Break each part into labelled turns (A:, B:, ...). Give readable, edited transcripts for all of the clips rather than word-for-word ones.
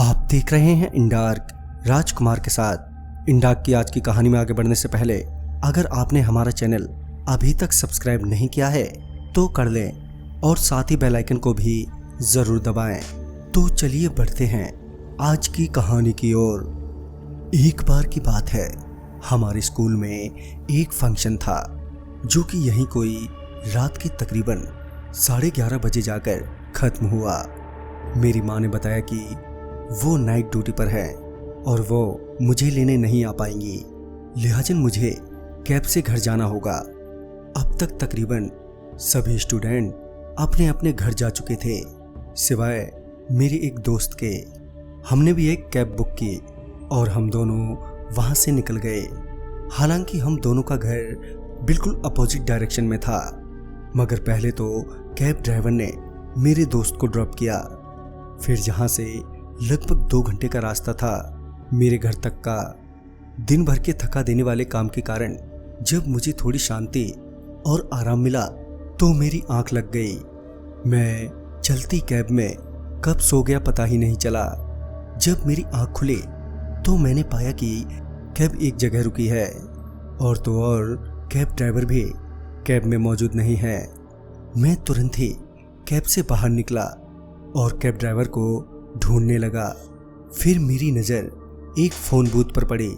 A: आप देख रहे हैं इंडार्क राजकुमार के साथ। इंडार्क की आज की कहानी में आगे बढ़ने से पहले अगर आपने हमारा चैनल अभी तक सब्सक्राइब नहीं किया है तो कर लें और साथ ही बेल आइकन को भी जरूर दबाएं। तो चलिए बढ़ते हैं आज की कहानी की ओर। एक बार की बात है, हमारे स्कूल में एक फंक्शन था जो कि यहीं कोई रात के तकरीबन 11:30 बजे जाकर खत्म हुआ। मेरी माँ ने बताया कि वो नाइट ड्यूटी पर है और वो मुझे लेने नहीं आ पाएंगी, लिहाजन मुझे कैब से घर जाना होगा। अब तक तकरीबन सभी स्टूडेंट अपने अपने घर जा चुके थे सिवाय मेरे एक दोस्त के। हमने भी एक कैब बुक की और हम दोनों वहां से निकल गए। हालांकि हम दोनों का घर बिल्कुल अपोजिट डायरेक्शन में था, मगर पहले तो कैब ड्राइवर ने मेरे दोस्त को ड्रॉप किया। फिर जहां से लगभग 2 घंटे का रास्ता था मेरे घर तक का। दिन भर के थका देने वाले काम के कारण जब मुझे थोड़ी शांति और आराम मिला तो मेरी आंख लग गई। मैं चलती कैब में कब सो गया पता ही नहीं चला। जब मेरी आंख खुली तो मैंने पाया कि कैब एक जगह रुकी है और तो और कैब ड्राइवर भी कैब में मौजूद नहीं है। मैं तुरंत ही कैब से बाहर निकला और कैब ड्राइवर को ढूंढने लगा। फिर मेरी नज़र एक फ़ोन बूथ पर पड़ी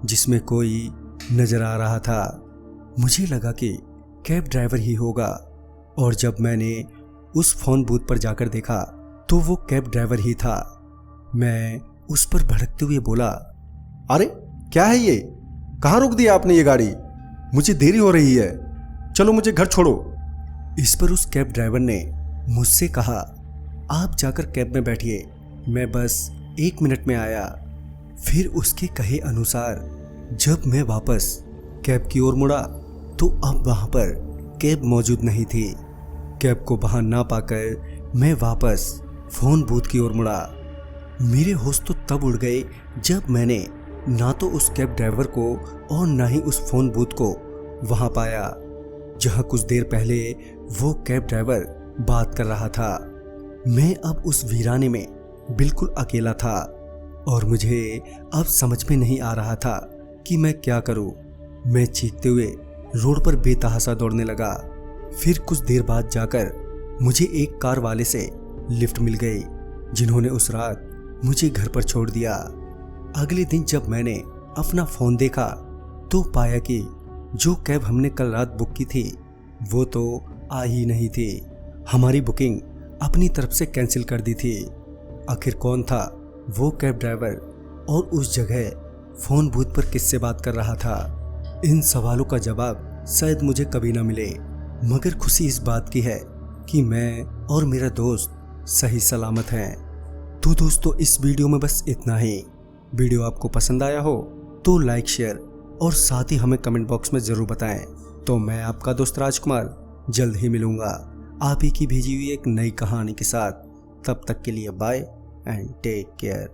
A: जिसमें कोई नज़र आ रहा था। मुझे लगा कि कैब ड्राइवर ही होगा और जब मैंने उस फ़ोन बूथ पर जाकर देखा तो वो कैब ड्राइवर ही था। मैं उस पर भड़कते हुए बोला,
B: अरे क्या है ये? कहाँ रोक दिया आपने ये गाड़ी? मुझे देरी हो रही है, चलो मुझे घर छोड़ो।
A: इस पर उस कैब ड्राइवर ने मुझसे कहा, आप जाकर कैब में बैठिए, मैं बस 1 मिनट में आया। फिर उसके कहे अनुसार जब मैं वापस कैब की ओर मुड़ा तो अब वहां पर कैब मौजूद नहीं थी। कैब को वहां ना पाकर मैं वापस फोन बूथ की ओर मुड़ा। मेरे होश तो तब उड़ गए जब मैंने ना तो उस कैब ड्राइवर को और ना ही उस फोन बूथ को वहां पाया जहां कुछ देर पहले वो कैब ड्राइवर बात कर रहा था। मैं अब उस वीराने में बिल्कुल अकेला था और मुझे अब समझ में नहीं आ रहा था कि मैं क्या करूं। मैं चीखते हुए रोड पर बेतहाशा दौड़ने लगा। फिर कुछ देर बाद जाकर मुझे एक कार वाले से लिफ्ट मिल गई जिन्होंने उस रात मुझे घर पर छोड़ दिया। अगले दिन जब मैंने अपना फ़ोन देखा तो पाया कि जो कैब हमने कल रात बुक की थी वो तो आ ही नहीं थी। हमारी बुकिंग अपनी तरफ से कैंसिल कर दी थी। आखिर कौन था वो कैब ड्राइवर और उस जगह फ़ोन बूथ पर किससे बात कर रहा था? इन सवालों का जवाब शायद मुझे कभी ना मिले, मगर खुशी इस बात की है कि मैं और मेरा दोस्त सही सलामत हैं। तो दोस्तों, इस वीडियो में बस इतना ही। वीडियो आपको पसंद आया हो तो लाइक, शेयर और साथ ही हमें कमेंट बॉक्स में ज़रूर बताएं। तो मैं आपका दोस्त राजकुमार जल्द ही मिलूंगा आप ही की भेजी हुई एक नई कहानी के साथ। तब तक के लिए बाय एंड टेक केयर।